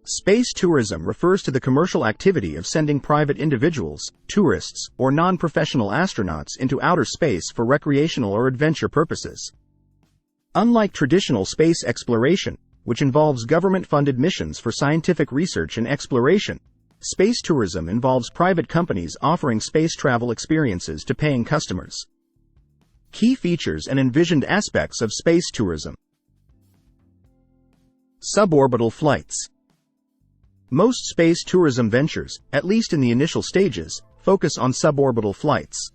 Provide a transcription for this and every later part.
Space tourism refers to the commercial activity of sending private individuals, tourists, or non-professional astronauts into outer space for recreational or adventure purposes. Unlike traditional space exploration, which involves government-funded missions for scientific research and exploration, space tourism involves private companies offering space travel experiences to paying customers. Key features and envisioned aspects of space tourism. Suborbital flights. Most space tourism ventures, at least in the initial stages, focus on suborbital flights.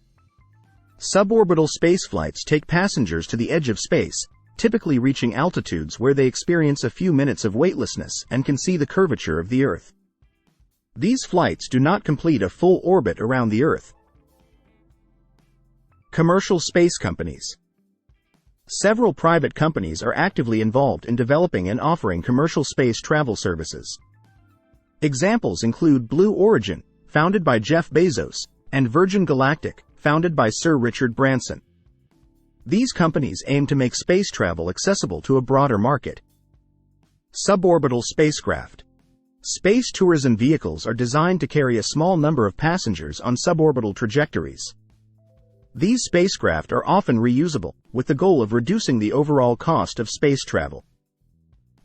Suborbital space flights take passengers to the edge of space, typically reaching altitudes where they experience a few minutes of weightlessness and can see the curvature of the Earth. These flights do not complete a full orbit around the Earth. Commercial space companies. Several private companies are actively involved in developing and offering commercial space travel services. Examples include Blue Origin, founded by Jeff Bezos, and Virgin Galactic, founded by Sir Richard Branson. These companies aim to make space travel accessible to a broader market. Suborbital spacecraft. Space tourism vehicles are designed to carry a small number of passengers on suborbital trajectories. These spacecraft are often reusable, with the goal of reducing the overall cost of space travel.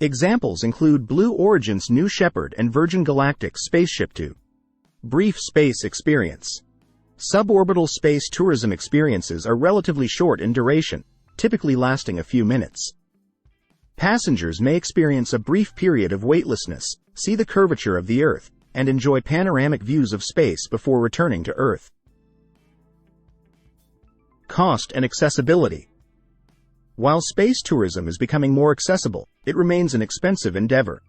Examples include Blue Origin's New Shepard and Virgin Galactic's Spaceship Two. Brief space experience. Suborbital space tourism experiences are relatively short in duration, typically lasting a few minutes. Passengers may experience a brief period of weightlessness, see the curvature of the Earth, and enjoy panoramic views of space before returning to Earth. Cost and accessibility. While space tourism is becoming more accessible, it remains an expensive endeavor.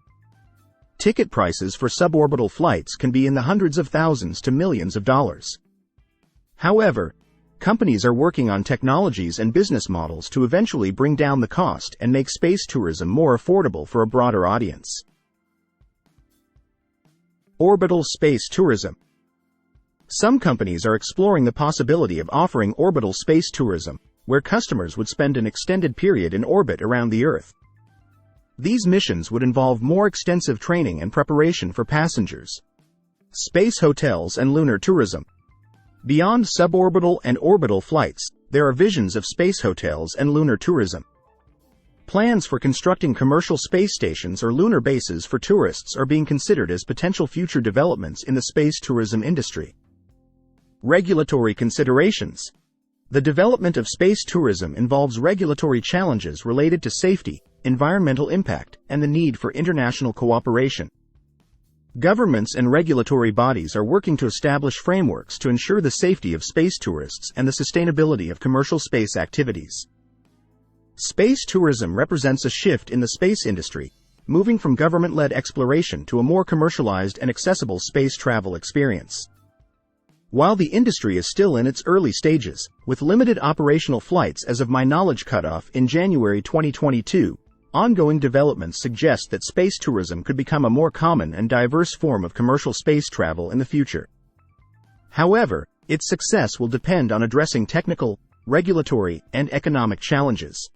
Ticket prices for suborbital flights can be in the hundreds of thousands to millions of dollars. However, companies are working on technologies and business models to eventually bring down the cost and make space tourism more affordable for a broader audience. Orbital space tourism. Some companies are exploring the possibility of offering orbital space tourism, where customers would spend an extended period in orbit around the Earth. These missions would involve more extensive training and preparation for passengers. Space hotels and lunar tourism. Beyond suborbital and orbital flights, there are visions of space hotels and lunar tourism. Plans for constructing commercial space stations or lunar bases for tourists are being considered as potential future developments in the space tourism industry. Regulatory considerations. The development of space tourism involves regulatory challenges related to safety, environmental impact, and the need for international cooperation. Governments and regulatory bodies are working to establish frameworks to ensure the safety of space tourists and the sustainability of commercial space activities. Space tourism represents a shift in the space industry, moving from government-led exploration to a more commercialized and accessible space travel experience. While the industry is still in its early stages, with limited operational flights as of my knowledge cutoff in January 2022, ongoing developments suggest that space tourism could become a more common and diverse form of commercial space travel in the future. However, its success will depend on addressing technical, regulatory, and economic challenges.